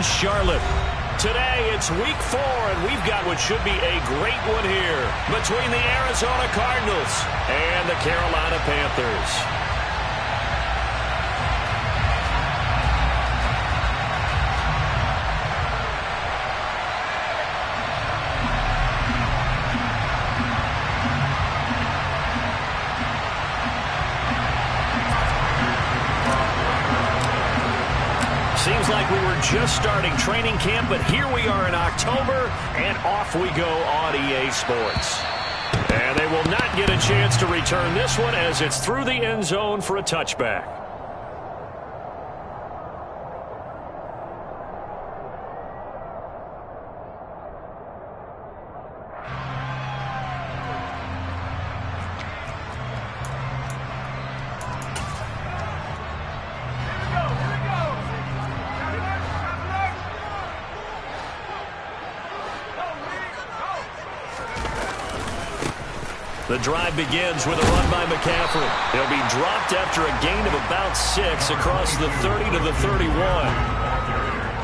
Charlotte. Today, it's week 4, and we've got what should be a great one here between the Arizona Cardinals and the Carolina Panthers. Seems like we were just starting training camp, but here we are in October, and off we go on EA Sports. And they will not get a chance to return this one as it's through the end zone for a touchback. The drive begins with a run by McCaffrey. He'll be dropped after a gain of about 6 across the 30 to the 31.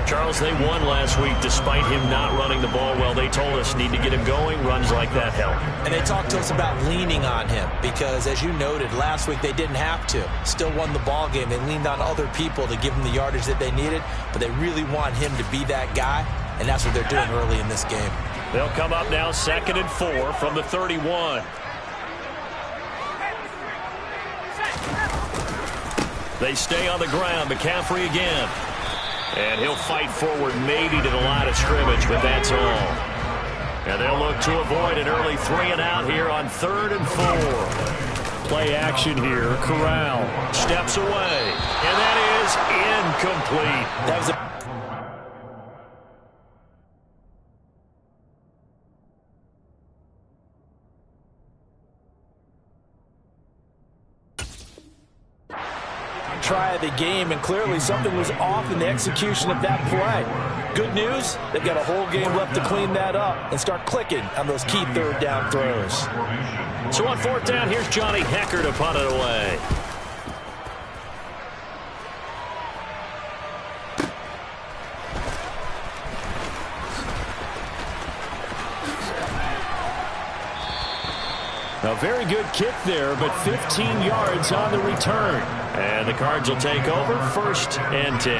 Charles, they won last week despite him not running the ball well. They told us need to get him going. Runs like that help. And they talked to us about leaning on him because, as you noted, last week they didn't have to. Still won the ball game. They leaned on other people to give them the yardage that they needed, but they really want him to be that guy, and that's what they're doing early in this game. They'll come up now 2nd and 4 from the 31. They stay on the ground. McCaffrey again. And he'll fight forward maybe to the line of scrimmage, but that's all. And they'll look to avoid an early 3 and out here on 3rd and 4. Play action here. Corral steps away. And that is incomplete. That was a try of the game, and clearly something was off in the execution of that play. Good news, they've got a whole game left to clean that up and start clicking on those key 3rd down throws. So on 4th down, here's Johnny Hekker to punt it away. A very good kick there, but 15 yards on the return. And the Cards will take over 1st and 10.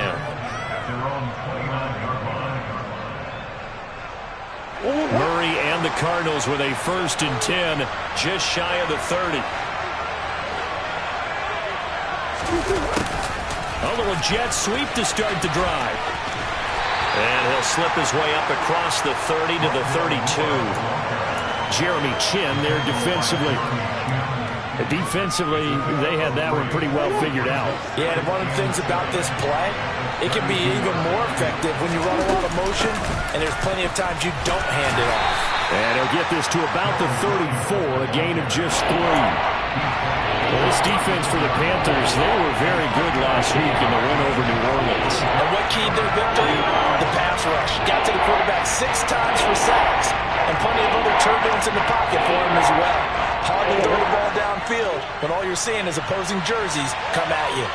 Murray and the Cardinals with a 1st and 10, just shy of the 30. A little jet sweep to start the drive. And he'll slip his way up across the 30 to the 32. Jeremy Chinn there defensively. Defensively, they had that one pretty well figured out. Yeah, and one of the things about this play, it can be even more effective when you run a lot of motion, and there's plenty of times you don't hand it off. And he'll get this to about the 34, a gain of just 3. Well, this defense for the Panthers, they were very good last week in the win over New Orleans. And what keyed their victory? The pass rush. Got to the quarterback 6 times for sacks, and plenty of other turbulence in the pocket for him as well. Hard to throw the ball downfield when all you're seeing is opposing jerseys come at you.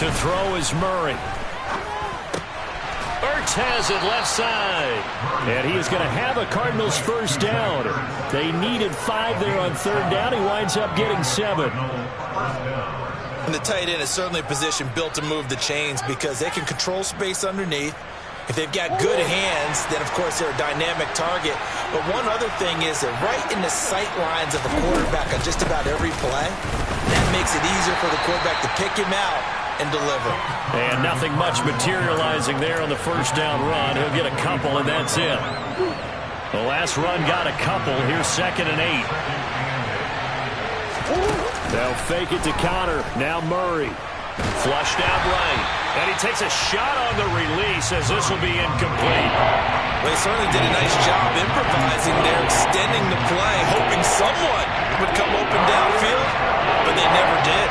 To throw is Murray. Ertz has it left side. And he is going to have a Cardinals 1st down. They needed 5 there on 3rd down. He winds up getting 7. And the tight end is certainly a position built to move the chains because they can control space underneath. If they've got good hands, then, of course, they're a dynamic target. But one other thing is they're right in the sight lines of the quarterback on just about every play. That makes it easier for the quarterback to pick him out and deliver. And nothing much materializing there on the 1st down run. He'll get a couple, and that's it. The last run got a couple. Here's 2nd and 8. They'll fake it to Connor. Now Murray. Flushed out right. And he takes a shot on the release as this will be incomplete. Well, he certainly did a nice job improvising there, extending the play, hoping someone would come open downfield, but they never did.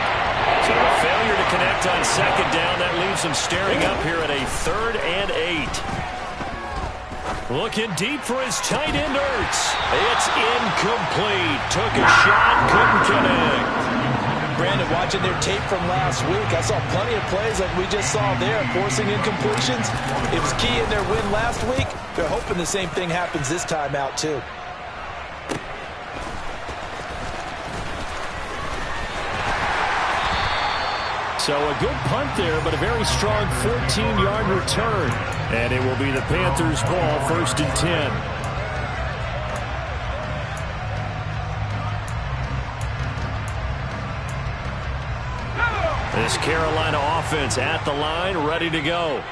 So a failure to connect on 2nd down. That leaves him staring up here at a 3rd and 8. Looking deep for his tight end, Ertz. It's incomplete. Took a shot, couldn't connect. Brandon, watching their tape from last week, I saw plenty of plays like we just saw there, forcing incompletions. It was key in their win last week. They're hoping the same thing happens this time out, too. So a good punt there, but a very strong 14-yard return. And it will be the Panthers' ball, 1st and 10. This Carolina offense at the line, ready to go.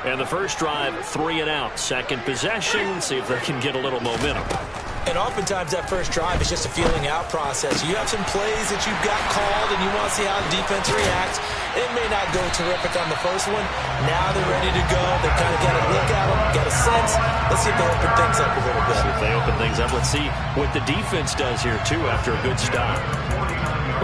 And the first drive, 3 and out. Second possession, see if they can get a little momentum. And oftentimes that first drive is just a feeling out process. You have some plays that you've got called and you want to see how the defense reacts. It may not go terrific on the first one. Now they're ready to go. They've kind of got a look at them, got a sense. Let's see if they open things up a little bit. See if they open things up. Let's see what the defense does here, too, after a good stop.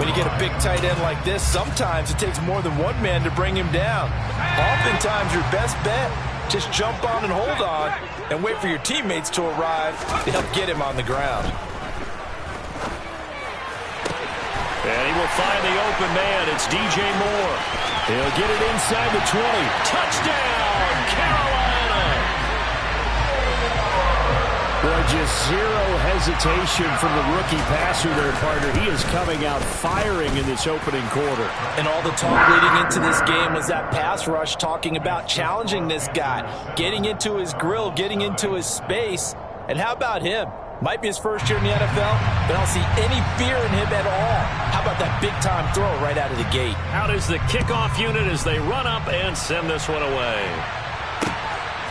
When you get a big tight end like this, sometimes it takes more than one man to bring him down. Oftentimes your best bet, just jump on and hold on and wait for your teammates to arrive to help get him on the ground. And he will find the open man. It's DJ Moore. He'll get it inside the 20. Touchdown, Carolina! Boy, just zero hesitation from the rookie passer there, partner. He is coming out firing in this opening quarter. And all the talk leading into this game was that pass rush, talking about challenging this guy, getting into his grill, getting into his space. And how about him? Might be his first year in the NFL, but I don't see any fear in him at all. How about that big-time throw right out of the gate? Out is the kickoff unit as they run up and send this one away.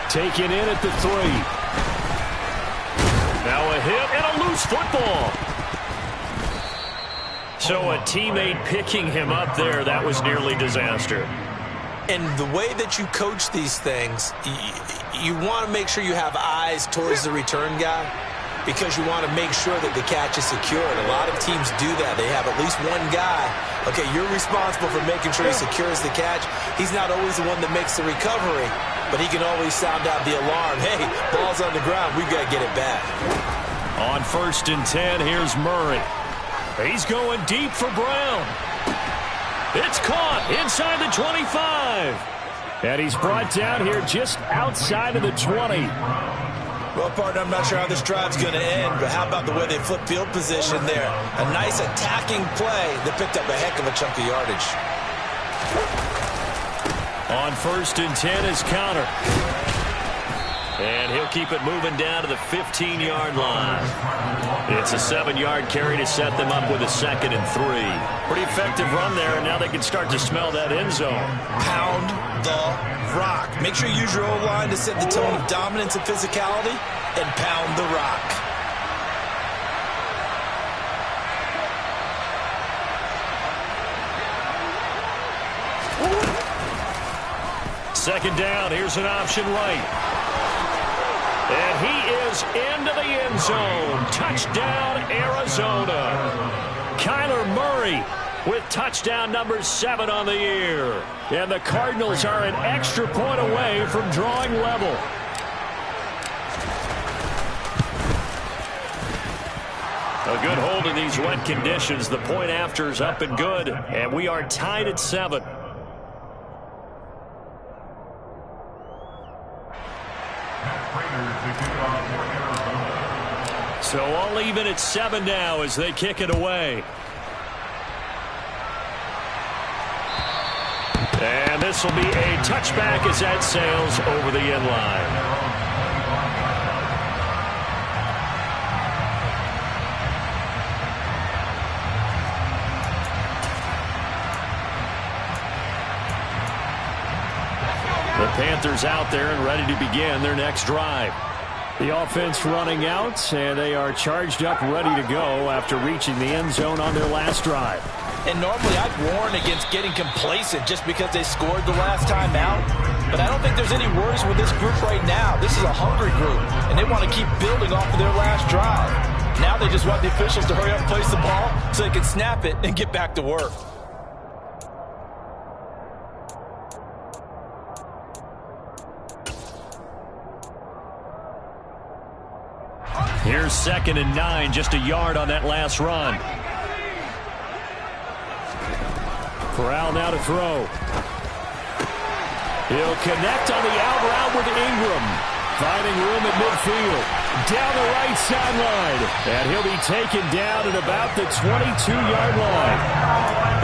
Taken in at the 3. Now a hit and a loose football. So a teammate picking him up there, that was nearly disaster. And the way that you coach these things, you want to make sure you have eyes towards the return guy because you want to make sure that the catch is secured. A lot of teams do that. They have at least one guy. Okay, you're responsible for making sure he secures the catch. He's not always the one that makes the recovery, but he can always sound out the alarm. Hey, ball's on the ground. We've got to get it back. On 1st and 10, here's Murray. He's going deep for Brown. It's caught inside the 25. And he's brought down here just outside of the 20. Well, partner, I'm not sure how this drive's going to end, but how about the way they flip field position there? A nice attacking play that picked up a heck of a chunk of yardage. On 1st and 10 is Counter. And he'll keep it moving down to the 15-yard line. It's a 7-yard carry to set them up with a 2nd and 3. Pretty effective run there, and now they can start to smell that end zone. Pound the rock. Make sure you use your O-line to set the tone of dominance and physicality, and pound the rock. Second down, here's an option right. And he is into the end zone. Touchdown, Arizona. Kyler Murray with touchdown number 7 on the year. And the Cardinals are an extra point away from drawing level. A good hold in these wet conditions. The point after is up and good. And we are tied at 7. So all even at 7 now as they kick it away. And this will be a touchback as that sails over the end line. The Panthers out there and ready to begin their next drive. The offense running out, and they are charged up, ready to go after reaching the end zone on their last drive. And normally I'd warn against getting complacent just because they scored the last time out. But I don't think there's any worries with this group right now. This is a hungry group, and they want to keep building off of their last drive. Now they just want the officials to hurry up and place the ball so they can snap it and get back to work. Here's 2nd and 9, just a yard on that last run. Corral now to throw. He'll connect on the out route with Ingram. Finding room at midfield. Down the right sideline. And he'll be taken down at about the 22-yard line.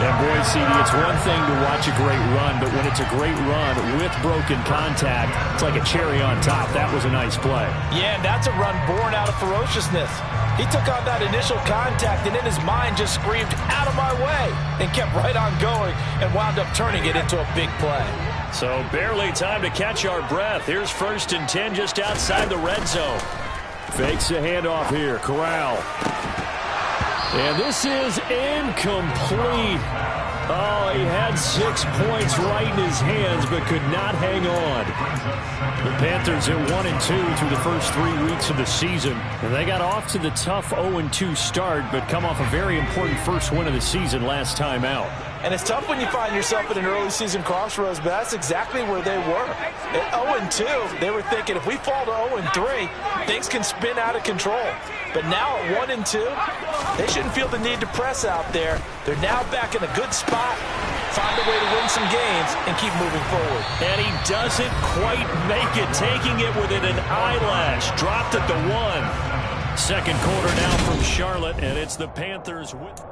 And boy, CD, it's one thing to watch a great run, but when it's a great run with broken contact, it's like a cherry on top. That was a nice play. Yeah, and that's a run born out of ferociousness. He took on that initial contact and in his mind just screamed, "Out of my way," and kept right on going and wound up turning it into a big play. So barely time to catch our breath. Here's 1st and 10 just outside the red zone. Fakes a handoff here. Corral. And this is incomplete. Oh, he had 6 points right in his hands, but could not hang on. The Panthers at 1-2 through the first 3 weeks of the season. And they got off to the tough 0-2 start, but come off a very important first win of the season last time out. And it's tough when you find yourself at an early season crossroads, but that's exactly where they were. At 0-2, they were thinking if we fall to 0-3, things can spin out of control. But now at 1-2, they shouldn't feel the need to press out there. They're now back in a good spot, find a way to win some games, and keep moving forward. And he doesn't quite make it, taking it within an eyelash. Dropped at the 1. Second quarter now from Charlotte, and it's the Panthers with...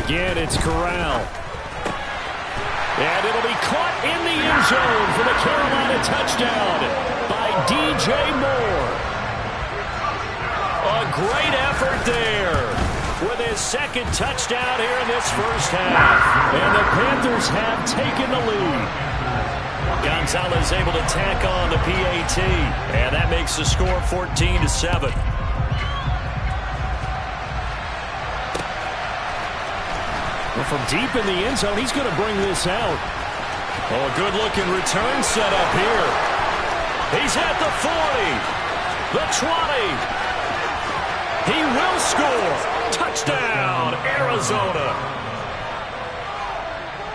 Again, it's Corral. And it'll be caught in the end zone for the Carolina touchdown by DJ Moore. A great effort there with his second touchdown here in this first half. And the Panthers have taken the lead. Gonzalez able to tack on the PAT. And that makes the score 14-7. Well, from deep in the end zone, he's going to bring this out. Oh, a good-looking return set up here. He's at the 40, the 20. He will score. Touchdown, Arizona.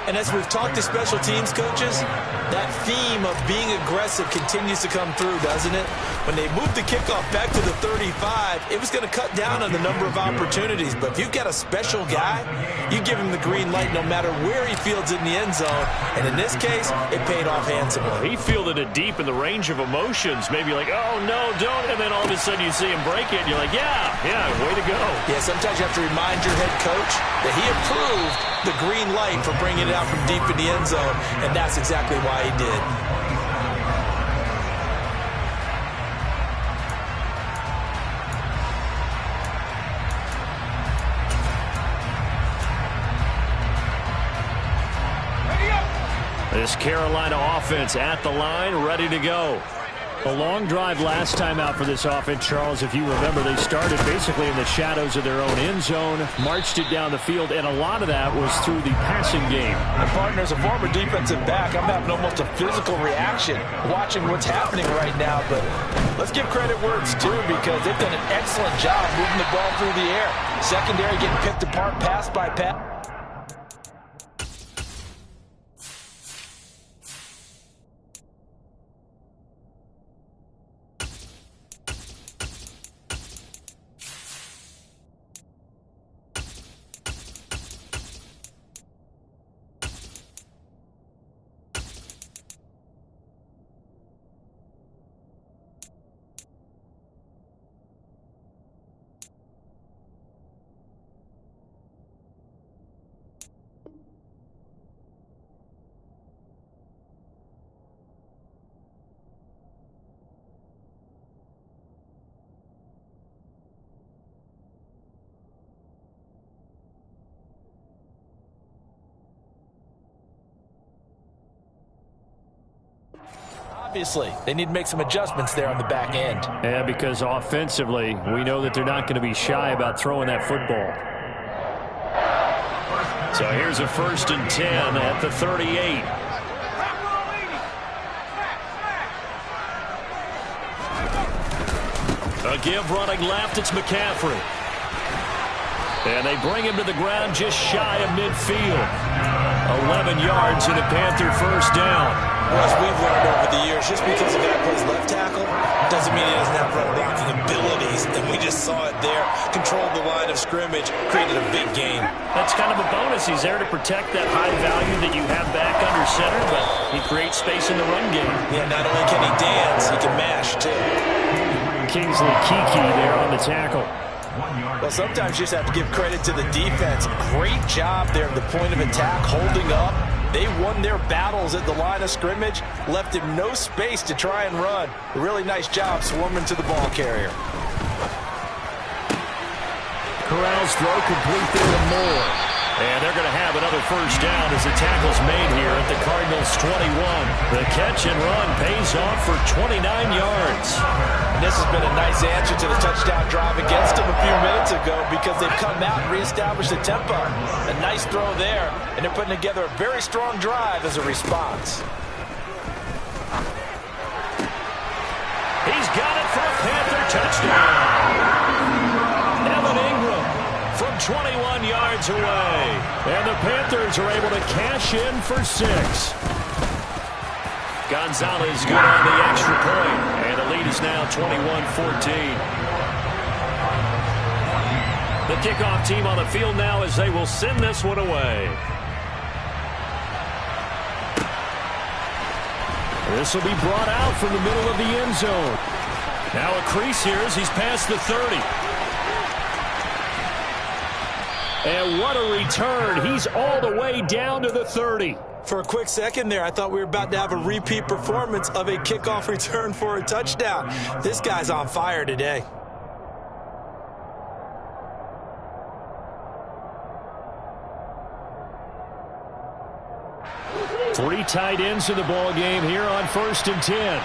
And as we've talked to special teams coaches, that theme of being aggressive continues to come through, doesn't it? When they moved the kickoff back to the 35, it was going to cut down on the number of opportunities. But if you've got a special guy, you give him the green light no matter where he fields it in the end zone. And in this case, it paid off handsomely. He fielded it deep in the range of emotions. Maybe like, oh, no, don't. And then all of a sudden you see him break it, and you're like, yeah, way to go. Yeah, sometimes you have to remind your head coach that he approved the green light for bringing it out from deep in the end zone, and that's exactly why he did. This Carolina offense at the line, ready to go. A long drive last time out for this offense, Charles. If you remember, they started basically in the shadows of their own end zone, marched it down the field, and a lot of that was through the passing game. And partner, as a former defensive back, I'm having almost a physical reaction watching what's happening right now. But let's give credit where it's due, because they've done an excellent job moving the ball through the air. Secondary getting picked apart pass by pass. Obviously, they need to make some adjustments there on the back end. Yeah, because offensively, we know that they're not going to be shy about throwing that football. So here's a 1st and 10 at the 38. A give running left, it's McCaffrey. And they bring him to the ground just shy of midfield. 11 yards and a Panther first down. Well, as we've learned over the years, just because a guy plays left tackle doesn't mean he doesn't have run blocking abilities. And we just saw it there. Controlled the line of scrimmage, created a big gain. That's kind of a bonus. He's there to protect that high value that you have back under center, but he creates space in the run game. Yeah, not only can he dance, he can mash, too. Kingsley Keke there on the tackle. Well, sometimes you just have to give credit to the defense. Great job there at the point of attack, holding up. They won their battles at the line of scrimmage, left him no space to try and run. A really nice job swarming to the ball carrier. Corral's throw complete there to Moore. And they're going to have another first down as the tackle's made here at the Cardinals' 21. The catch and run pays off for 29 yards. And this has been a nice answer to the touchdown drive against them a few minutes ago because they've come out and reestablished the tempo. A nice throw there, and they're putting together a very strong drive as a response. He's got it for a Panther touchdown. Evan Ingram from 21 yards away. And the Panthers are able to cash in for 6. Gonzalez good on the extra point. And the lead is now 21-14. The kickoff team on the field now as they will send this one away. This will be brought out from the middle of the end zone. Now a crease here as he's past the 30. And what a return. He's all the way down to the 30. For a quick second there, I thought we were about to have a repeat performance of a kickoff return for a touchdown. This guy's on fire today. Three tight ends in the ball game here on 1st and 10.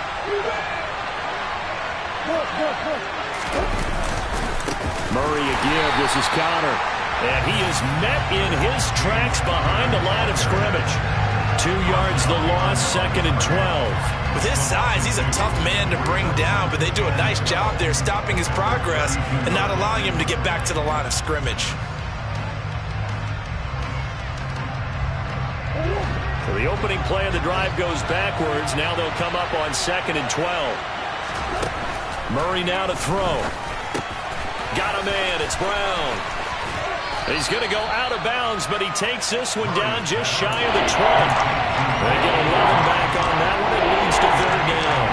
Murray again. This is Connor. And he is met in his tracks behind the line of scrimmage. 2 yards the loss, 2nd and 12. With his size, he's a tough man to bring down, but they do a nice job there stopping his progress and not allowing him to get back to the line of scrimmage. So the opening play of the drive goes backwards. Now they'll come up on 2nd and 12. Murray now to throw. Got a man. It's Brown. He's going to go out of bounds, but he takes this one down just shy of the 20. They get 11 back on that one. It leads to 3rd down.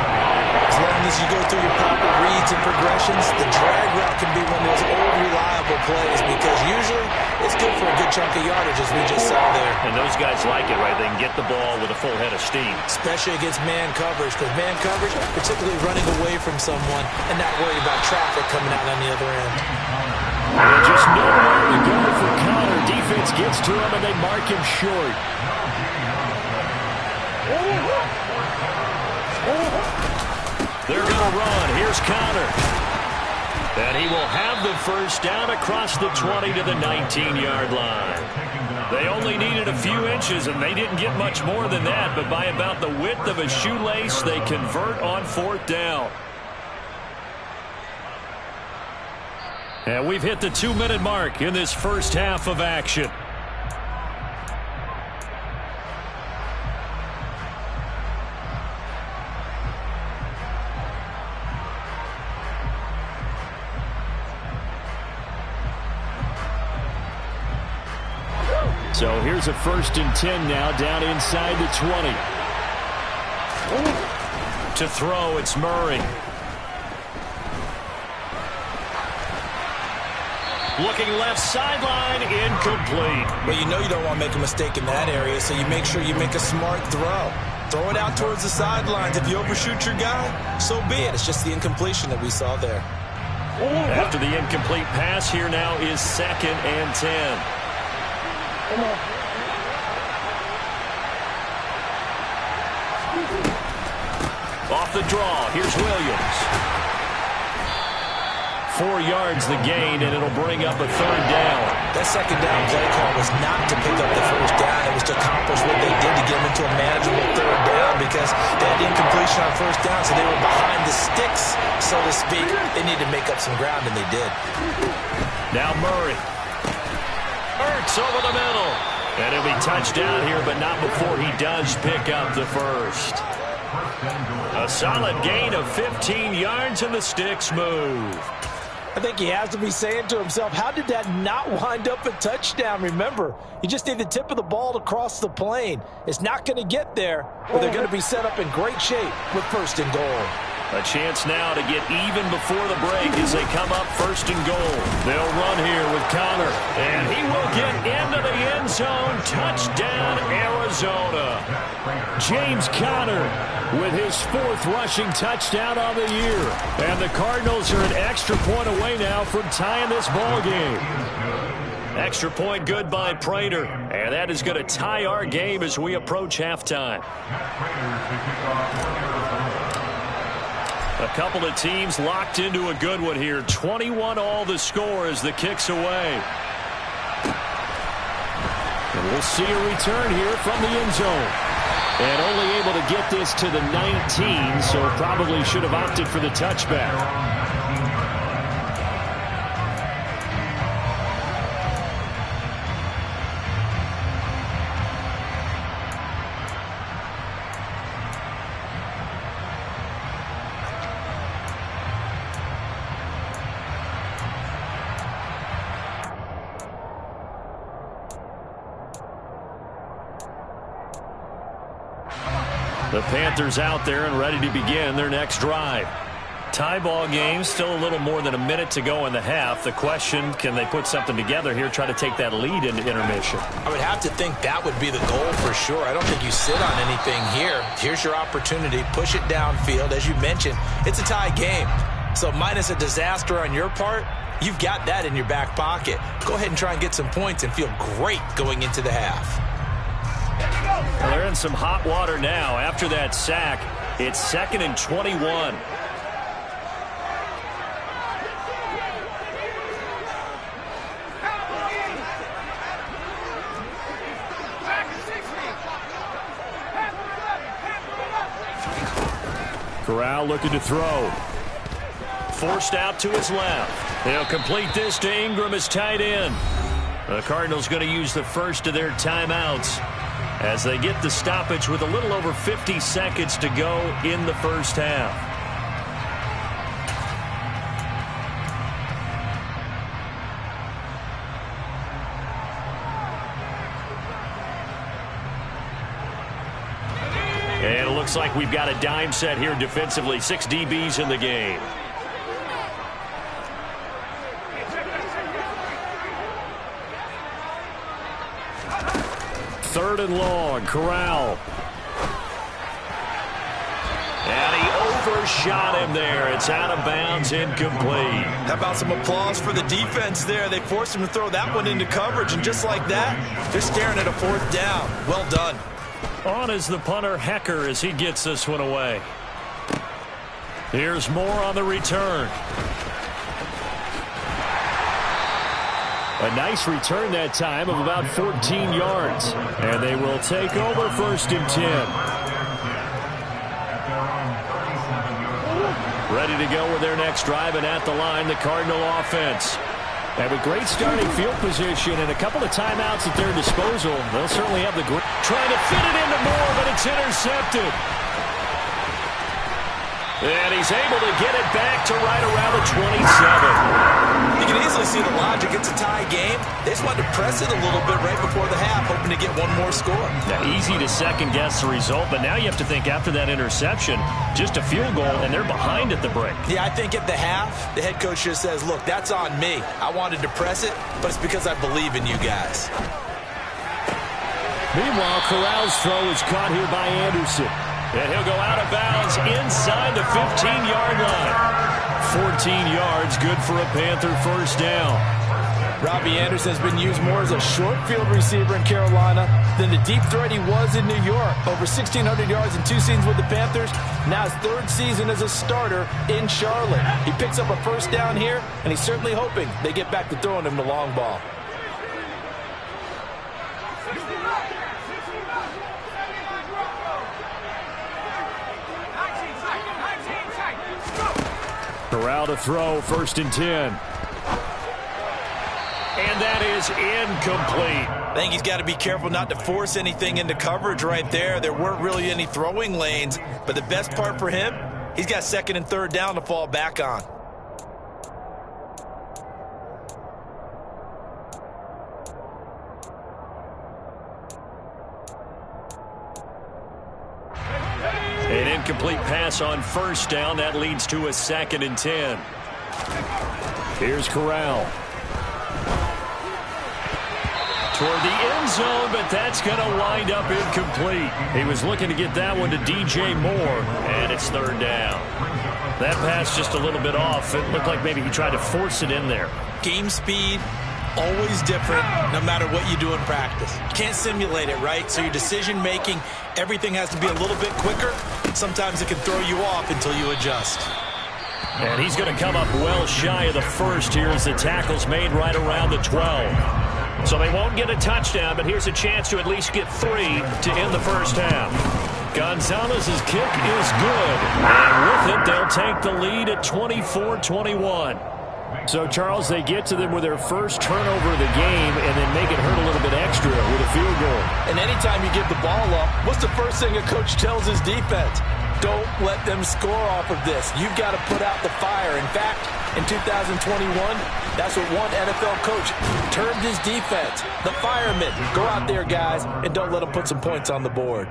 As long as you go through your proper reads and progressions, the drag route can be one of those old reliable plays because usually it's good for a good chunk of yardage as we just saw there. And those guys like it, right? They can get the ball with a full head of steam. Especially against man coverage because man coverage, particularly running away from someone and not worried about traffic coming out on the other end. And just nowhere to go for Connor. Defense gets to him and they mark him short. They're going to run. Here's Connor. And he will have the first down across the 20 to the 19-yard line. They only needed a few inches, and they didn't get much more than that. But by about the width of a shoelace, they convert on 4th down. And we've hit the 2-minute mark in this first half of action. So here's a 1st and 10 now down inside the 20. To throw, it's Murray. Looking left sideline, incomplete. Well, you know you don't want to make a mistake in that area, so you make sure you make a smart throw. Throw it out towards the sidelines. If you overshoot your guy, so be it. It's just the incompletion that we saw there. After the incomplete pass, here now is 2nd and 10. Off the draw, here's Williams. 4 yards the gain, and it'll bring up a 3rd down. That 2nd down play call was not to pick up the 1st down. It was to accomplish what they did to get them into a manageable 3rd down because they had incompletion on 1st down, so they were behind the sticks, so to speak. They needed to make up some ground, and they did. Now Murray. Ertz over the middle. And it'll be touchdown here, but not before he does pick up the 1st. A solid gain of 15 yards, and the sticks move. I think he has to be saying to himself, how did that not wind up a touchdown? Remember, you just need the tip of the ball to cross the plane. It's not going to get there, but they're going to be set up in great shape with 1st and goal. A chance now to get even before the break as they come up 1st and goal. They'll run here with Conner, and he will get into the end zone. Touchdown, Arizona. James Conner with his 4th rushing touchdown on the year. And the Cardinals are an extra point away now from tying this ball game. Extra point good by Prater, and that is going to tie our game as we approach halftime. A couple of teams locked into a good one here. 21-all the score as the kick's away. And we'll see a return here from the end zone. And only able to get this to the 19, so probably should have opted for the touchback. The Panthers out there and ready to begin their next drive. Tie ball game, still a little more than a minute to go in the half. The question, can they put something together here, try to take that lead into intermission? I would have to think that would be the goal for sure. I don't think you sit on anything here. Here's your opportunity. Push it downfield. As you mentioned, it's a tie game. So minus a disaster on your part, you've got that in your back pocket. Go ahead and try and get some points and feel great going into the half. Well, they're in some hot water now. After that sack, it's 2nd and 21. Corral looking to throw. Forced out to his left. They'll complete this to Ingram as tight end. The Cardinals going to use the first of their timeouts as they get the stoppage with a little over 50 seconds to go in the 1st half. And it looks like we've got a dime set here defensively. 6 DBs in the game. Third and long, Corral. And he overshot him there. It's out of bounds, incomplete. How about some applause for the defense there? They forced him to throw that one into coverage, and just like that, they're staring at a 4th down. Well done. On is the punter, Hecker, as he gets this one away. Here's Moore on the return. A nice return that time of about 14 yards. And they will take over 1st and 10. Ready to go with their next drive, and at the line, the Cardinal offense. And with great starting field position and a couple of timeouts at their disposal, they'll certainly have the grip. Trying to fit it into Moore, but it's intercepted. And he's able to get it back to right around the 27. You can easily see the logic. It's a tie game. They just wanted to press it a little bit right before the half, hoping to get one more score. Now, easy to second-guess the result, but now you have to think after that interception, just a field goal, and they're behind at the break. Yeah, I think at the half, the head coach just says, look, that's on me. I wanted to press it, but it's because I believe in you guys. Meanwhile, Corral's throw is caught here by Anderson. And he'll go out of bounds inside the 15-yard line. 14 yards, good for a Panther 1st down. Robbie Anderson has been used more as a short field receiver in Carolina than the deep threat he was in New York. Over 1,600 yards in 2 seasons with the Panthers. Now his 3rd season as a starter in Charlotte. He picks up a first down here, and he's certainly hoping they get back to throwing him the long ball. Corral to throw, 1st and 10. And that is incomplete. I think he's got to be careful not to force anything into coverage right there. There weren't really any throwing lanes, but the best part for him, he's got 2nd and 3rd down to fall back on. An incomplete pass on 1st down. That leads to a 2nd and 10. Here's Corral. Toward the end zone, but that's going to wind up incomplete. He was looking to get that one to DJ Moore, and it's 3rd down. That pass just a little bit off. It looked like maybe he tried to force it in there. Game speed, always different no matter what you do in practice. You can't simulate it, right? So your decision-making, everything has to be a little bit quicker. Sometimes it can throw you off until you adjust. And he's going to come up well shy of the 1st here as the tackle's made right around the 12. So they won't get a touchdown, but here's a chance to at least get 3 to end the 1st half. Gonzalez's kick is good. And with it, they'll take the lead at 24-21. So, Charles, they get to them with their first turnover of the game and then make it hurt a little bit extra with a field goal. And anytime you give the ball up, what's the first thing a coach tells his defense? Don't let them score off of this. You've got to put out the fire. In fact, in 2021, that's what one NFL coach termed his defense, the firemen. Go out there, guys, and don't let them put some points on the board.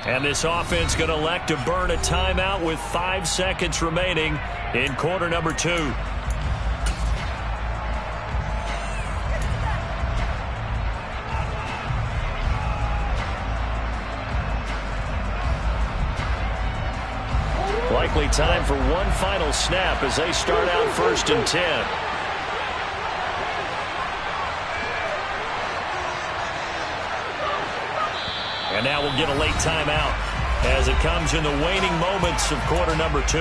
And this offense going to elect to burn a timeout with 5 seconds remaining in quarter number 2. Likely time for one final snap as they start out 1st and 10. And now we'll get a late timeout as it comes in the waning moments of quarter number 2.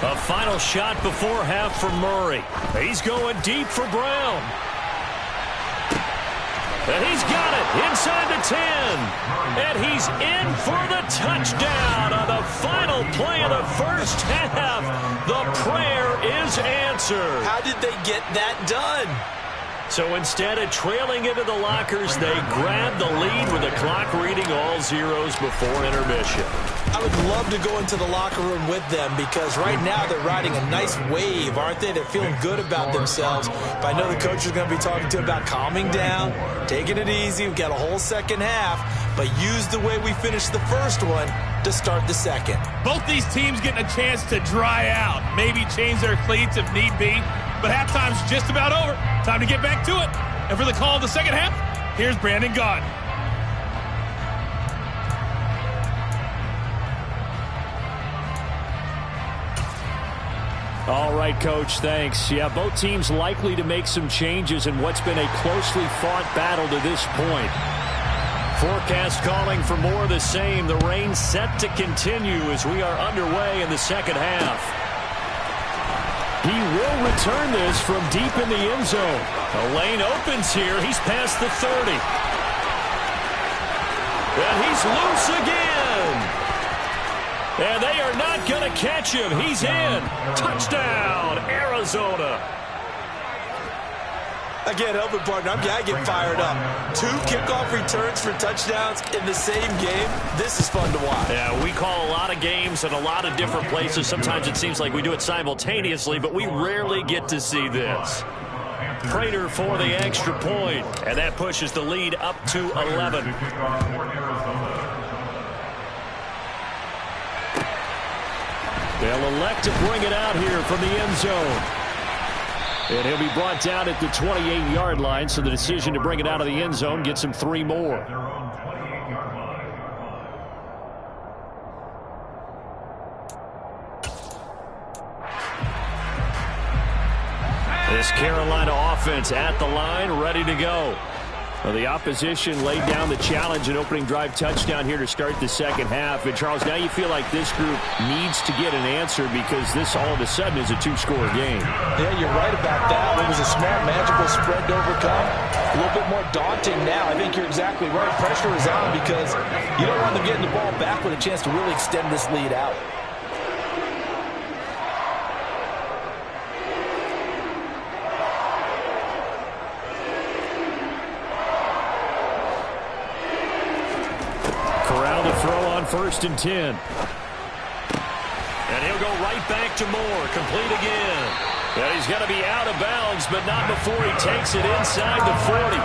A final shot before half for Murray. He's going deep for Brown. And he's got it inside the 10. And he's in for the touchdown on the final play of the 1st half. The prayer is answered. How did they get that done? So instead of trailing into the lockers, they grab the lead with the clock reading all zeros before intermission. I would love to go into the locker room with them because right now they're riding a nice wave, aren't they? They're feeling good about themselves. But I know the coach is going to be talking to them about calming down, taking it easy. We've got a whole second half, but use the way we finished the first one to start the second. Both these teams getting a chance to dry out, maybe change their cleats if need be. But halftime's just about over. Time to get back to it. And for the call of the second half, here's Brandon Gaudin. All right, Coach, thanks. Yeah, both teams likely to make some changes in what's been a closely fought battle to this point. Forecast calling for more of the same. The rain set to continue as we are underway in the second half. He will return this from deep in the end zone. The lane opens here. He's past the 30. And he's loose again. And they are not going to catch him. He's in. Touchdown, Arizona. I can't help it, partner. I get fired up. 2 kickoff returns for touchdowns in the same game. This is fun to watch. Yeah, we call a lot of games in a lot of different places. Sometimes it seems like we do it simultaneously, but we rarely get to see this. Prater for the extra point, and that pushes the lead up to 11. They'll elect to bring it out here from the end zone. And he'll be brought down at the 28-yard line, so the decision to bring it out of the end zone gets him 3 more. This Carolina offense at the line, ready to go. Well, the opposition laid down the challenge and opening drive touchdown here to start the second half. And, Charles, now you feel like this group needs to get an answer because this all of a sudden is a 2-score game. Yeah, you're right about that. It was a small, magical spread to overcome. A little bit more daunting now. I think you're exactly right. Pressure is on because you don't want them getting the ball back with a chance to really extend this lead out. First and 10. And he'll go right back to Moore. Complete again. And he's going to be out of bounds, but not before he takes it inside the 40.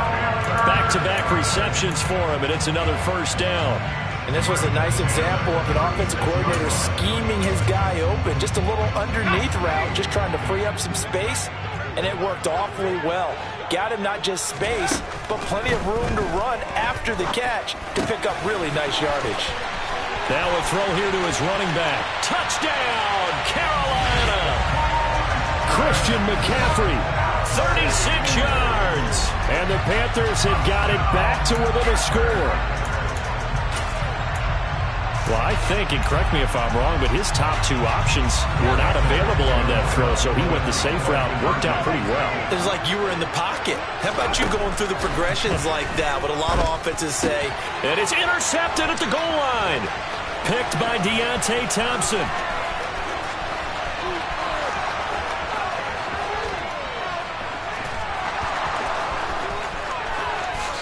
Back-to-back receptions for him, and it's another first down. And this was a nice example of an offensive coordinator scheming his guy open. Just a little underneath route, just trying to free up some space, and it worked awfully well. Got him not just space, but plenty of room to run after the catch to pick up really nice yardage. Now a throw here to his running back. Touchdown, Carolina! Christian McCaffrey, 36 yards. And the Panthers have got it back to within a score. Well, I think, and correct me if I'm wrong, but his top 2 options were not available on that throw, so he went the safe route, worked out pretty well. It was like you were in the pocket. How about you going through the progressions like that, what a lot of offenses say. And it's intercepted at the goal line. Picked by Deontay Thompson.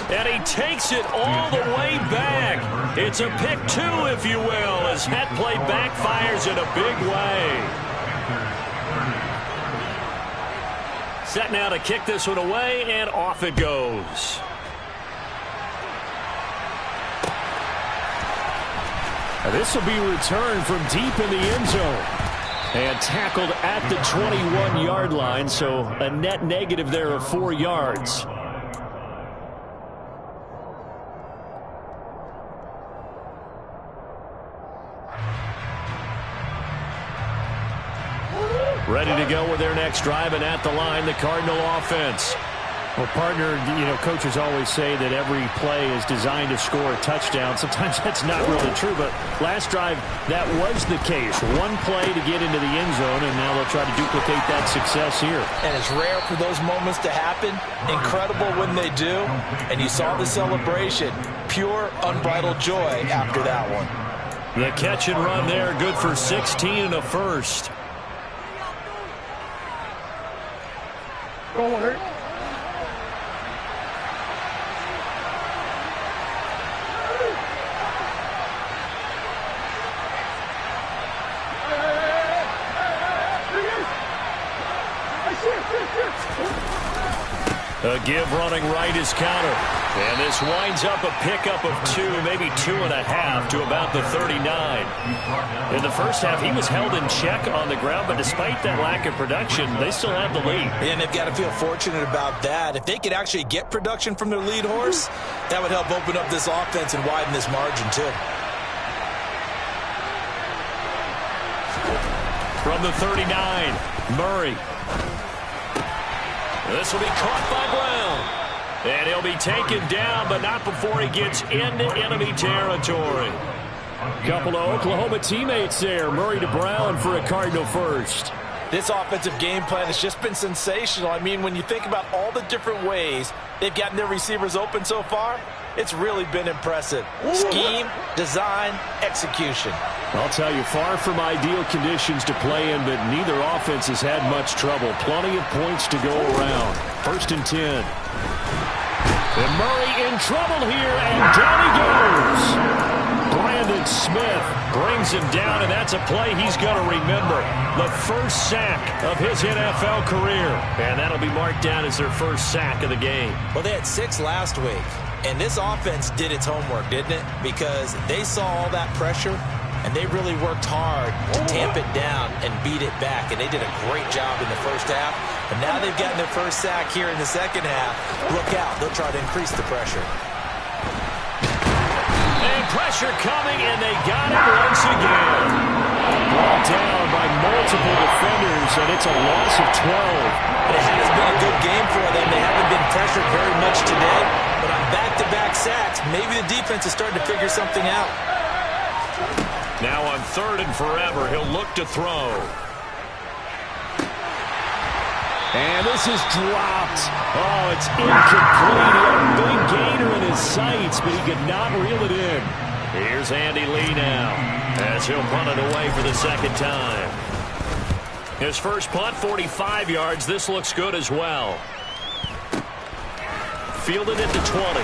And he takes it all the way back. It's a pick 2, if you will, as that play backfires in a big way. Set now to kick this one away, and off it goes. This will be returned from deep in the end zone. And tackled at the 21-yard line, so a net negative there of 4 yards. Ready to go with their next drive, and at the line, the Cardinal offense. Well, partner, coaches always say that every play is designed to score a touchdown. Sometimes that's not really true, but last drive, that was the case. One play to get into the end zone, and now they'll try to duplicate that success here. And it's rare for those moments to happen. Incredible when they do. And you saw the celebration. Pure, unbridled joy after that one. The catch and run there, good for 16 and a first. Go, hurt. A give running right is counter. And this winds up a pickup of 2, maybe 2.5 to about the 39. In the first half, he was held in check on the ground, but despite that lack of production, they still have the lead. And they've got to feel fortunate about that. If they could actually get production from their lead horse, that would help open up this offense and widen this margin too. From the 39, Murray. This will be caught by Brown. And he'll be taken down, but not before he gets into enemy territory. Couple of Oklahoma teammates there. Murray to Brown for a Cardinal first. This offensive game plan has just been sensational. I mean, when you think about all the different ways they've gotten their receivers open so far, it's really been impressive. Scheme, design, execution. I'll tell you, far from ideal conditions to play in, but neither offense has had much trouble. Plenty of points to go around. 1st and 10. And Murray in trouble here, and down he goes. Brandon Smith brings him down, and that's a play he's going to remember. The first sack of his NFL career. And that'll be marked down as their first sack of the game. Well, they had 6 last week, and this offense did its homework, didn't it? Because they saw all that pressure, and they really worked hard to tamp it down and beat it back, and they did a great job in the first half. But now they've gotten their first sack here in the second half. Look out. They'll try to increase the pressure. Pressure coming, and they got it once again. Brought down by multiple defenders, and it's a loss of 12. It has been a good game for them. They haven't been pressured very much today, but on back-to-back sacks, maybe the defense is starting to figure something out. Now on 3rd and forever, he'll look to throw. And this is dropped. Oh, it's incomplete. He had a big gainer in his sights, but he could not reel it in. Here's Andy Lee now, as he'll punt it away for the second time. His first punt, 45 yards. This looks good as well. Fielded at the 20.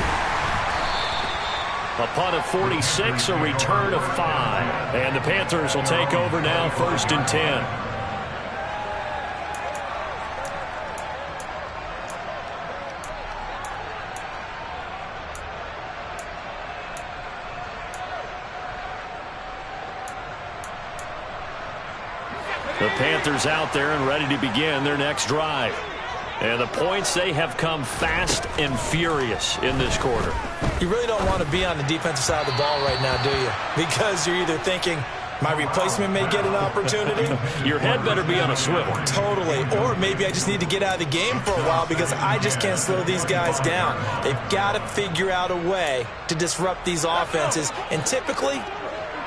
A punt of 46, a return of 5. And the Panthers will take over now, 1st and 10. The Panthers out there and ready to begin their next drive. And the points, they have come fast and furious in this quarter. You really don't want to be on the defensive side of the ball right now, do you? Because you're either thinking, my replacement may get an opportunity. Your head better be on a swivel. Totally. Or maybe I just need to get out of the game for a while because I just can't slow these guys down. They've got to figure out a way to disrupt these offenses. And typically,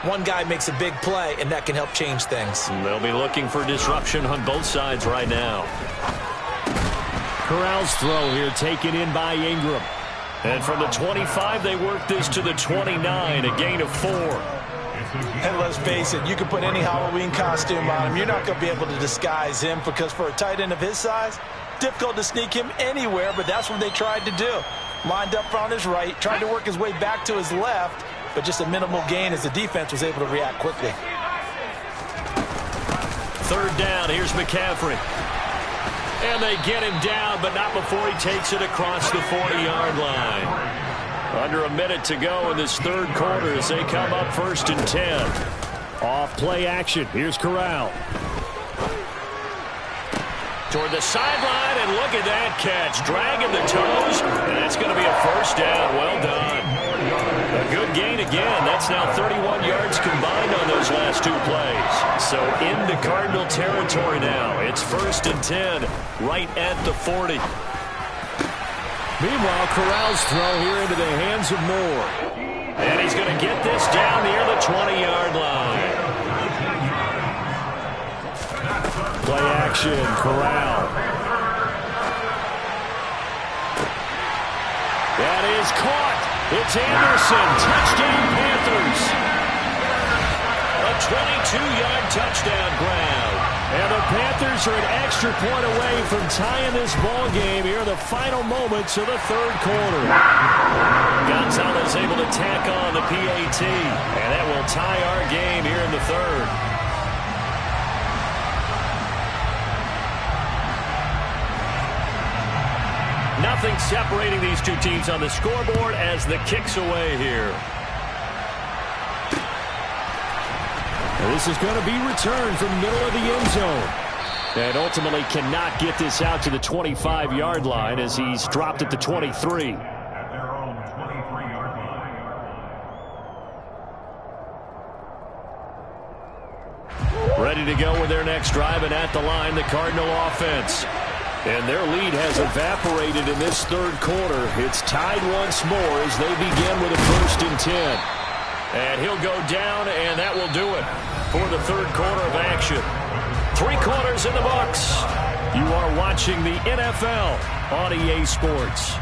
one guy makes a big play, and that can help change things. They'll be looking for disruption on both sides right now. Corral's throw here taken in by Ingram. And from the 25, they work this to the 29, a gain of 4. And let's face it, you can put any Halloween costume on him. You're not going to be able to disguise him because for a tight end of his size, difficult to sneak him anywhere, but that's what they tried to do. Lined up on his right, tried to work his way back to his left, but just a minimal gain as the defense was able to react quickly. 3rd down, here's McCaffrey. And they get him down, but not before he takes it across the 40-yard line. Under a minute to go in this 3rd quarter as they come up 1st and 10. Off play action. Here's Corral. Toward the sideline, and look at that catch. Dragging the toes, and that's going to be a 1st down. Well done. A good gain again. That's now 31 yards combined on those last 2 plays. So into Cardinal territory now. It's 1st and 10, right at the 40. Meanwhile, Corral's throw here into the hands of Moore. And he's going to get this down near the 20-yard line. Play action, Corral. That is caught. It's Anderson. Touchdown, Panthers. A 22-yard touchdown grab. And the Panthers are an extra point away from tying this ball game here in the final moments of the 3rd quarter. Gonzalez able to tack on the PAT, and that will tie our game here in the 3rd. Nothing separating these two teams on the scoreboard as the kick's away here. This is going to be returned from the middle of the end zone. And ultimately cannot get this out to the 25-yard line as he's dropped at the 23. At their own 23-yard line. Ready to go with their next drive, and at the line, the Cardinal offense. And their lead has evaporated in this third quarter. It's tied once more as they begin with a 1st and 10. And he'll go down, and that will do it for the third quarter of action. 3 quarters in the books. You are watching the NFL on EA Sports.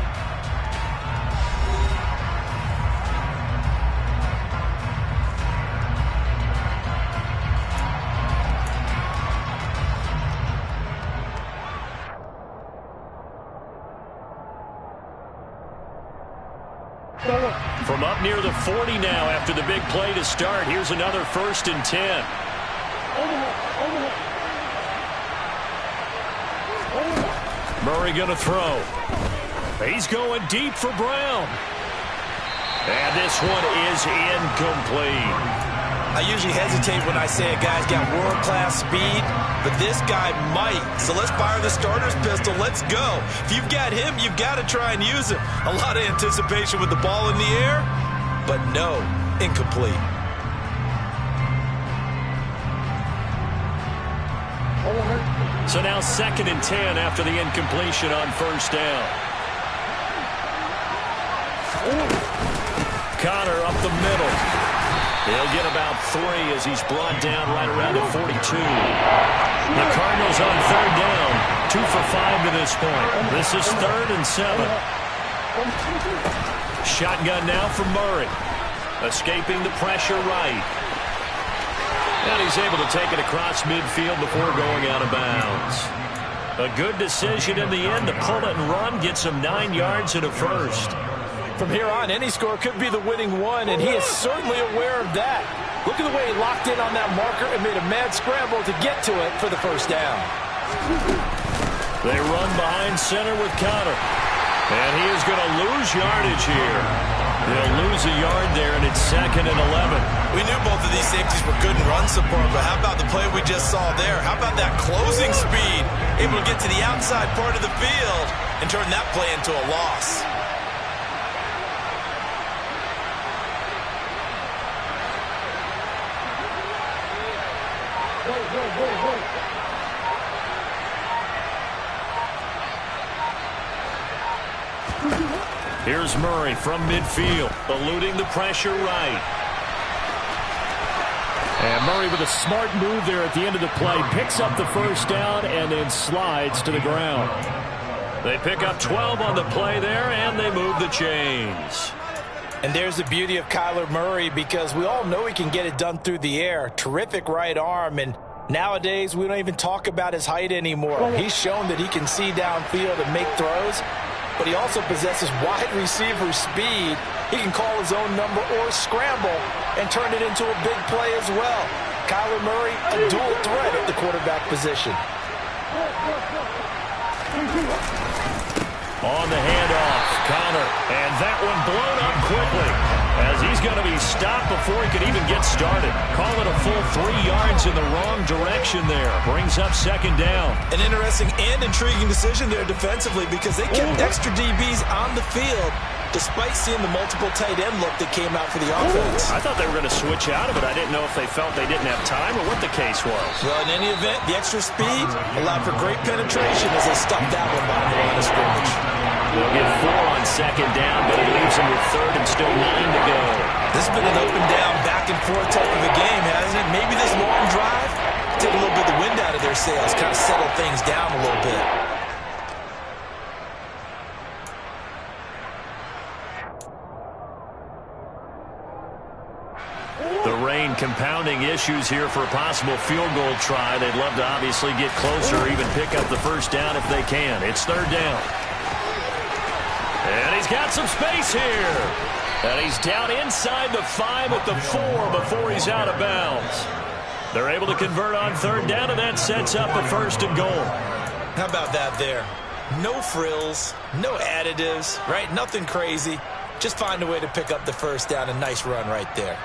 From up near the 40 now after the big play to start, here's another 1st and 10. Murray going to throw. He's going deep for Brown. And this one is incomplete. I usually hesitate when I say a guy's got world-class speed, but this guy might. So let's fire the starter's pistol. Let's go. If you've got him, you've got to try and use him. A lot of anticipation with the ball in the air, but no, incomplete. So now 2nd and 10 after the incompletion on 1st down. Connor up the middle. He'll get about 3 as he's brought down right around the 42. The Cardinals on 3rd down. 2 for 5 to this point. This is 3rd and 7. Shotgun now for Murray. Escaping the pressure right. And he's able to take it across midfield before going out of bounds. A good decision in the end to pull it and run. Gets him 9 yards and a 1st. From here on, any score could be the winning one, and he is certainly aware of that. Look at the way he locked in on that marker and made a mad scramble to get to it for the 1st down. They run behind center with Connor. And he is going to lose yardage here. They'll lose a yard there, and it's 2nd and 11. We knew both of these safeties were good in run support, but how about the play we just saw there? How about that closing speed? Able to get to the outside part of the field and turn that play into a loss. Here's Murray from midfield, eluding the pressure right. And Murray with a smart move there at the end of the play. Picks up the 1st down and then slides to the ground. They pick up 12 on the play there, and they move the chains. And there's the beauty of Kyler Murray, because we all know he can get it done through the air. Terrific right arm, and nowadays we don't even talk about his height anymore. He's shown that he can see downfield and make throws, but he also possesses wide receiver speed. He can call his own number or scramble and turn it into a big play as well. Kyler Murray, a dual threat at the quarterback position. On the handoff, Connor, and that one blown up quickly as he's going to be stopped before he can even get started. Call it a full 3 yards in the wrong direction there. Brings up 2nd down. An interesting and intriguing decision there defensively, because they kept extra DBs on the field despite seeing the multiple tight end look that came out for the offense. I thought they were going to switch out of it. I didn't know if they felt they didn't have time or what the case was. Well, in any event, the extra speed allowed for great penetration as they stuffed that one behind the line of scrimmage. They'll get 4 on 2nd down, but it leaves them with 3rd and still 9 to go. This has been an up and down, back and forth type of a game, hasn't it? Maybe this long drive take a little bit of the wind out of their sails, kind of settle things down a little bit. The rain compounding issues here for a possible field goal try. They'd love to obviously get closer or even pick up the 1st down if they can. It's 3rd down. And he's got some space here. And he's down inside the 5 at the 4 before he's out of bounds. They're able to convert on 3rd down, and that sets up a 1st and goal. How about that there? No frills, no additives, right? Nothing crazy. Just find a way to pick up the 1st down. A nice run right there.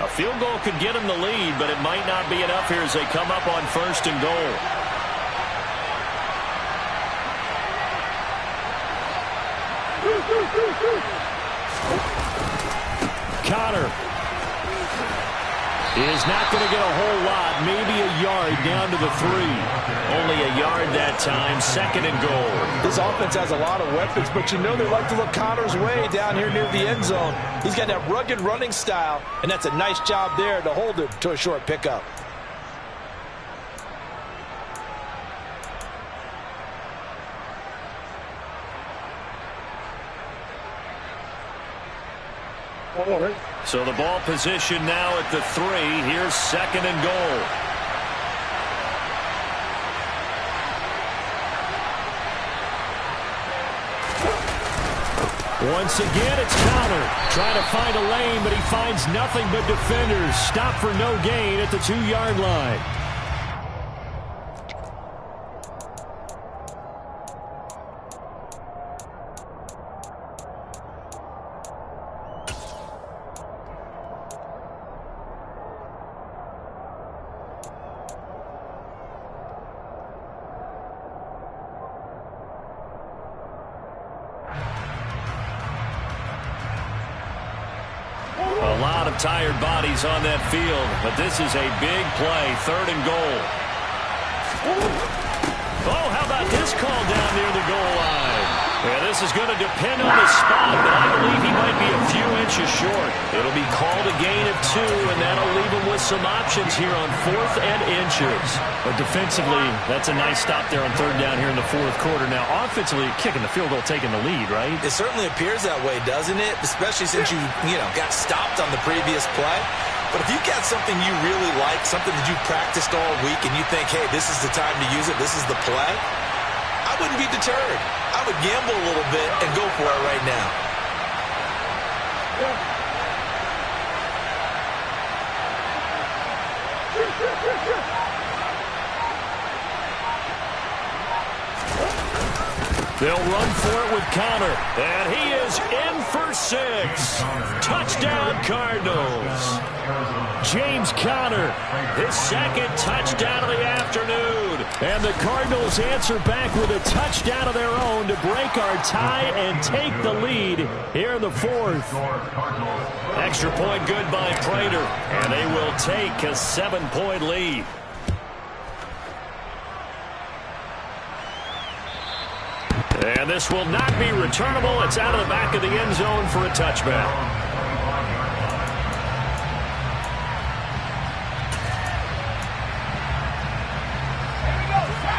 A field goal could get him the lead, but it might not be enough here as they come up on 1st and goal. Connor is not going to get a whole lot, maybe a yard down to the 3. Only a yard that time, 2nd and goal. This offense has a lot of weapons, but you know they like to look Connor's way down here near the end zone. He's got that rugged running style, and that's a nice job there to hold it to a short pickup. So the ball position now at the 3. Here's 2nd and goal. Once again, it's Connor trying to find a lane, but he finds nothing but defenders. Stop for no gain at the 2-yard line. A lot of tired bodies on that field, but this is a big play, 3rd and goal. Oh, how about this call down near the goal line? Yeah, this is going to depend on the spot, but I believe he might be a few inches short. It'll be called a gain of 2, and that'll leave him with some options here on 4th and inches. But defensively, that's a nice stop there on 3rd down here in the 4th quarter. Now, offensively, kicking the field goal, taking the lead, right? It certainly appears that way, doesn't it? Especially since you got stopped on the previous play. But if you've got something you really like, something that you practiced all week, and you think, hey, this is the time to use it, this is the play, I wouldn't be deterred. I would gamble a little bit and go for it right now. They'll run for it with Connor. And he is in for 6. Touchdown, Cardinals. James Conner, His 2nd touchdown of the afternoon. and the Cardinals answer back with a touchdown of their own to break our tie and take the lead here in the 4th. Extra point good by Prater, and they will take a 7-point lead. And this will not be returnable. It's out of the back of the end zone for a touchback.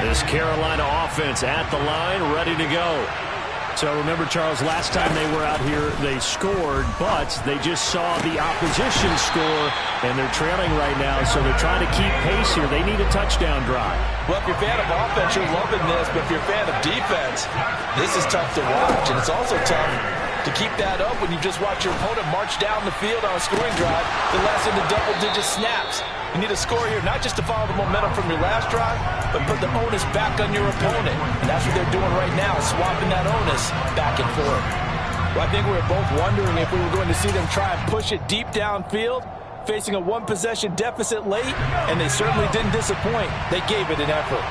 This Carolina offense at the line, ready to go. So remember, Charles, last time they were out here, they scored, but they just saw the opposition score, and they're trailing right now, so they're trying to keep pace here. They need a touchdown drive. Well, if you're a fan of offense, you're loving this, but if you're a fan of defense, this is tough to watch, and it's also tough to keep that up when you just watch your opponent march down the field on a scoring drive that lasts into double-digit snaps. You need a score here, not just to follow the momentum from your last drive, but put the onus back on your opponent. And that's what they're doing right now, swapping that onus back and forth. Well, I think we were both wondering if we were going to see them try and push it deep downfield, facing a one-possession deficit late, and they certainly didn't disappoint. They gave it an effort.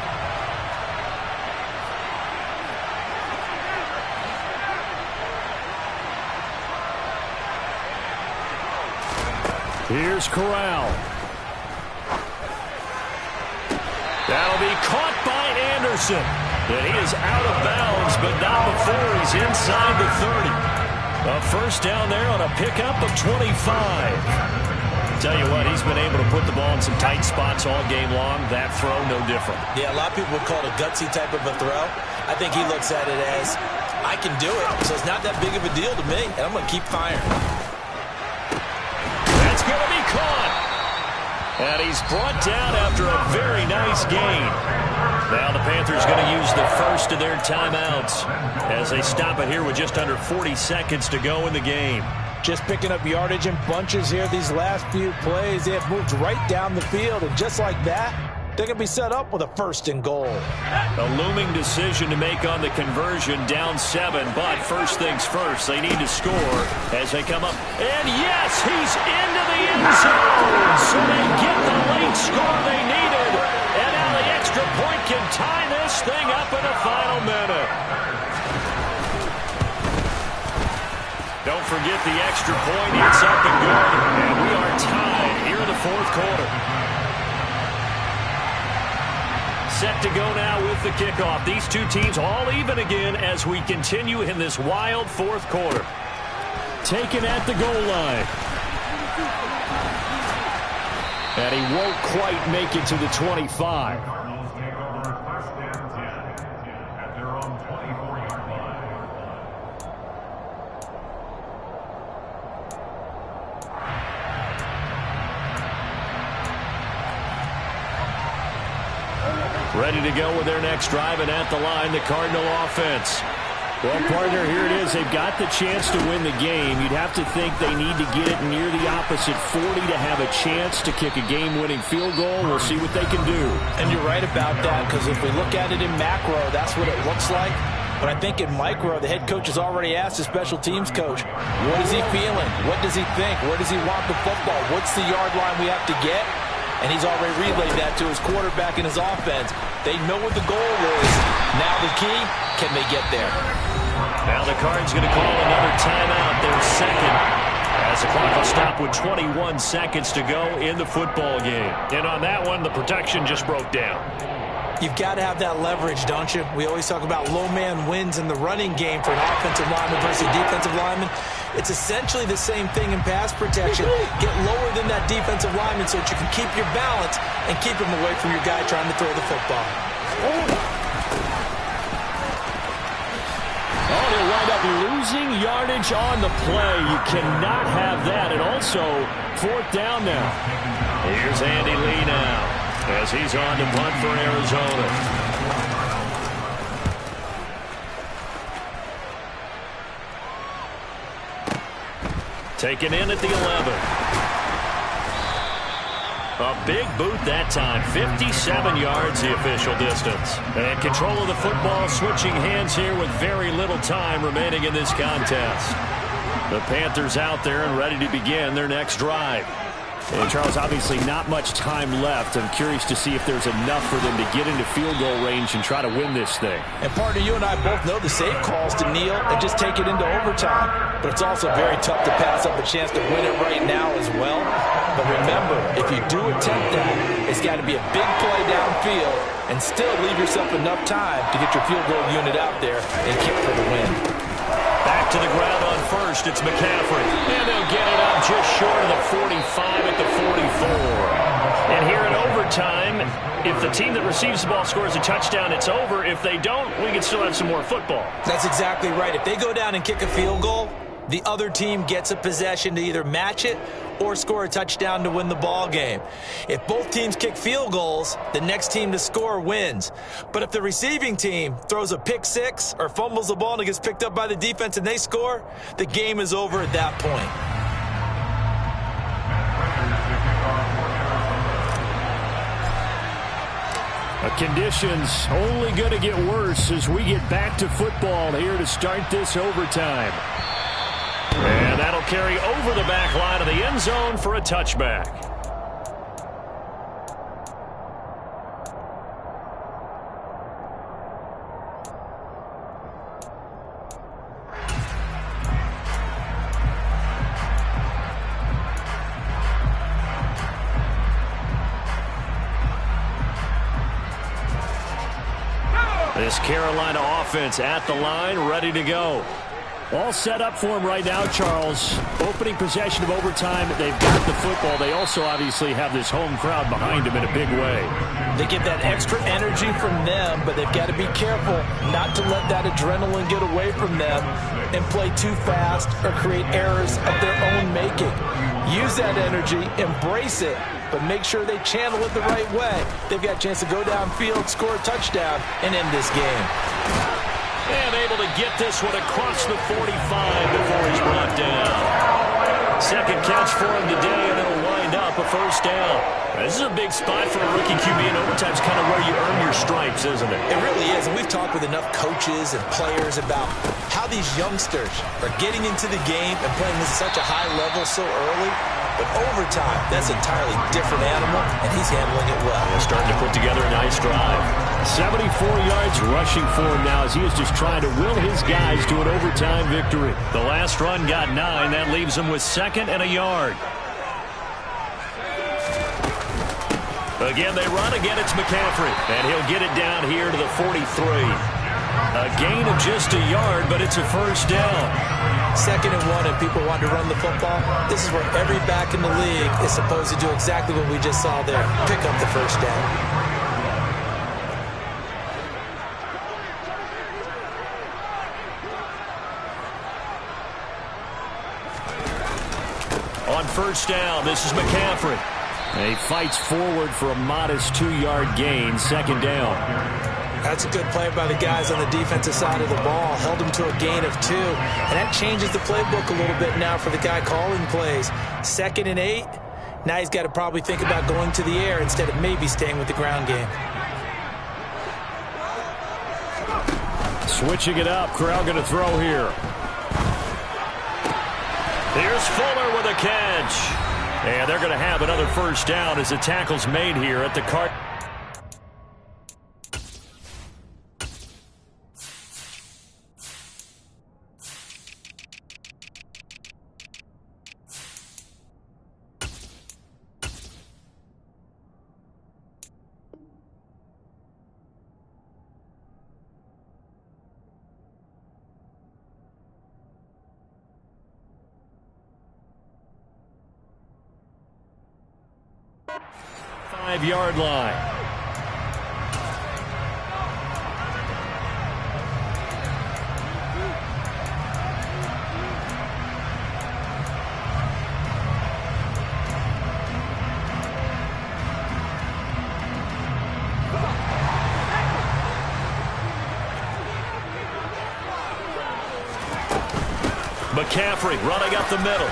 Here's Corral. That'll be caught by Anderson. And he is out of bounds, but not before he's inside the 30. A first down there on a pickup of 25. Tell you what, he's been able to put the ball in some tight spots all game long. That throw, no different. Yeah, a lot of people would call it a gutsy type of a throw. I think he looks at it as, I can do it, so it's not that big of a deal to me, and I'm going to keep firing. That's going to be caught. And he's brought down after a very nice gain. Now the Panthers going to use the first of their timeouts as they stop it here with just under 40 seconds to go in the game. Just picking up yardage in bunches here these last few plays. They have moved right down the field, and just like that, they're going to be set up with a 1st and goal. A looming decision to make on the conversion, down 7, but first things first, they need to score as they come up. And yes, he's into the end zone, so they get the late score they needed. And now the extra point can tie this thing up in the final minute. Don't forget the extra point. It's up and good. And we are tied here in the fourth quarter. Set to go now with the kickoff. These two teams all even again as we continue in this wild fourth quarter. Taken at the goal line. And he won't quite make it to the 25. Cardinals take over first and 10 at their own 24-yard line. Ready to go with their next drive, and at the line, the Cardinal offense. Well, partner, here it is. They've got the chance to win the game. You'd have to think they need to get it near the opposite 40 to have a chance to kick a game-winning field goal. We'll see what they can do. And you're right about that, because if we look at it in macro, that's what it looks like. But I think in micro, the head coach has already asked the special teams coach, what is he feeling? What does he think? Where does he want the football? What's the yard line we have to get? And he's already relayed that to his quarterback and his offense. They know what the goal is. Now the key, can they get there? Now the Card's going to call another timeout, their second, as the clock will stop with 21 seconds to go in the football game. And on that one, the protection just broke down. You've got to have that leverage, don't you? We always talk about low man wins in the running game for an offensive lineman versus a defensive lineman. It's essentially the same thing in pass protection. Get lower than that defensive lineman so that you can keep your balance and keep him away from your guy trying to throw the football. Oh, they'll wind up losing yardage on the play. You cannot have that. And also, fourth down now. Here's Andy Lee now as he's on to punt for Arizona. Taken in at the 11. A big boot that time. 57 yards the official distance. And control of the football switching hands here with very little time remaining in this contest. The Panthers out there and ready to begin their next drive. And Charles, obviously not much time left. I'm curious to see if there's enough for them to get into field goal range and try to win this thing. And partner, you and I both know the safe calls to kneel and just take it into overtime. But it's also very tough to pass up a chance to win it right now as well. But remember, if you do attempt that, it's got to be a big play downfield and still leave yourself enough time to get your field goal unit out there and kick for the win. Back to the ground on first, it's McCaffrey. And they'll get it up just short of the 45 at the 44. And here in overtime, if the team that receives the ball scores a touchdown, it's over. If they don't, we can still have some more football. That's exactly right. If they go down and kick a field goal, the other team gets a possession to either match it or score a touchdown to win the ball game. If both teams kick field goals, the next team to score wins. But if the receiving team throws a pick six or fumbles the ball and it gets picked up by the defense and they score, the game is over at that point. Conditions only going to get worse as we get back to football here to start this overtime. And that'll carry over the back line of the end zone for a touchback. This Carolina offense at the line, ready to go. All set up for them right now, Charles. Opening possession of overtime. They've got the football. They also obviously have this home crowd behind them in a big way. They get that extra energy from them, but they've got to be careful not to let that adrenaline get away from them and play too fast or create errors of their own making. Use that energy, embrace it, but make sure they channel it the right way. They've got a chance to go downfield, score a touchdown, and end this game. And able to get this one across the 45 before he's brought down. Second catch for him today, and it'll wind up a first down. This is a big spot for a rookie QB, and overtime's kind of where you earn your stripes, isn't it? It really is, and we've talked with enough coaches and players about how these youngsters are getting into the game and playing this at such a high level so early. But overtime, that's an entirely different animal, and he's handling it well. They're starting to put together a nice drive. 74 yards rushing for him now as he is just trying to will his guys to an overtime victory. The last run got 9. That leaves him with second and a yard. Again, they run. Again, it's McCaffrey. And he'll get it down here to the 43. A gain of just a yard, but it's a first down. 2nd and 1, and people want to run the football. This is where every back in the league is supposed to do exactly what we just saw there. Pick up the first down. On first down, this is McCaffrey. And he fights forward for a modest 2-yard gain, 2nd down. That's a good play by the guys on the defensive side of the ball. Held him to a gain of 2. And that changes the playbook a little bit now for the guy calling plays. 2nd and 8. Now he's got to probably think about going to the air instead of maybe staying with the ground game. Switching it up. Corral going to throw here. Here's Fuller with a catch. And they're going to have another first down as the tackle's made here at the Cardinals. Five-yard line. McCaffrey running up the middle.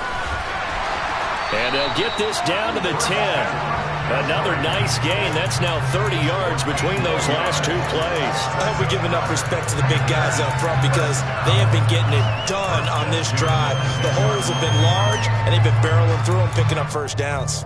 And they'll get this down to the 10. Another nice gain. That's now 30 yards between those last 2 plays. I hope we give enough respect to the big guys up front because they have been getting it done on this drive. The holes have been large, and they've been barreling through them, picking up first downs.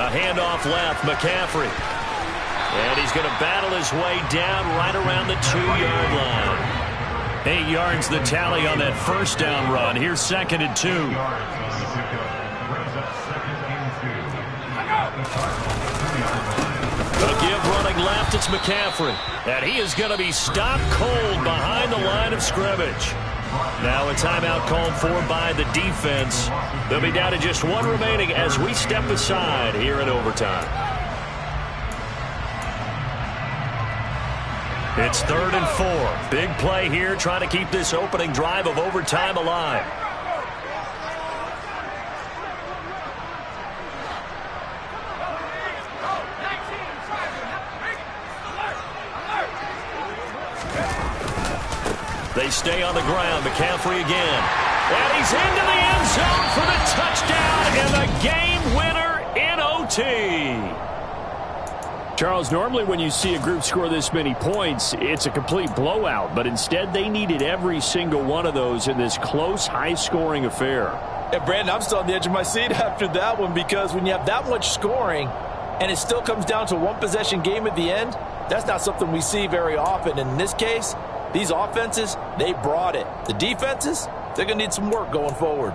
A handoff left, McCaffrey. And he's going to battle his way down right around the 2-yard line. 8 yards the tally on that first down run. Here's 2nd and 2. A give running left, it's McCaffrey. And he is going to be stopped cold behind the line of scrimmage. Now a timeout called for by the defense. They'll be down to just 1 remaining as we step aside here in overtime. It's 3rd and 4. Big play here trying to keep this opening drive of overtime alive. They stay on the ground. McCaffrey again. And he's into the end zone for the touchdown and the game winner in OT. Charles, normally when you see a group score this many points, it's a complete blowout. But instead, they needed every single one of those in this close, high-scoring affair. Yeah, Brandon, I'm still on the edge of my seat after that one because when you have that much scoring and it still comes down to 1-possession game at the end, that's not something we see very often. And in this case, these offenses, they brought it. The defenses, they're going to need some work going forward.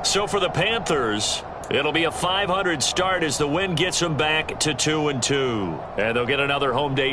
So for the Panthers, it'll be a .500 start as the win gets them back to 2-2. And they'll get another home day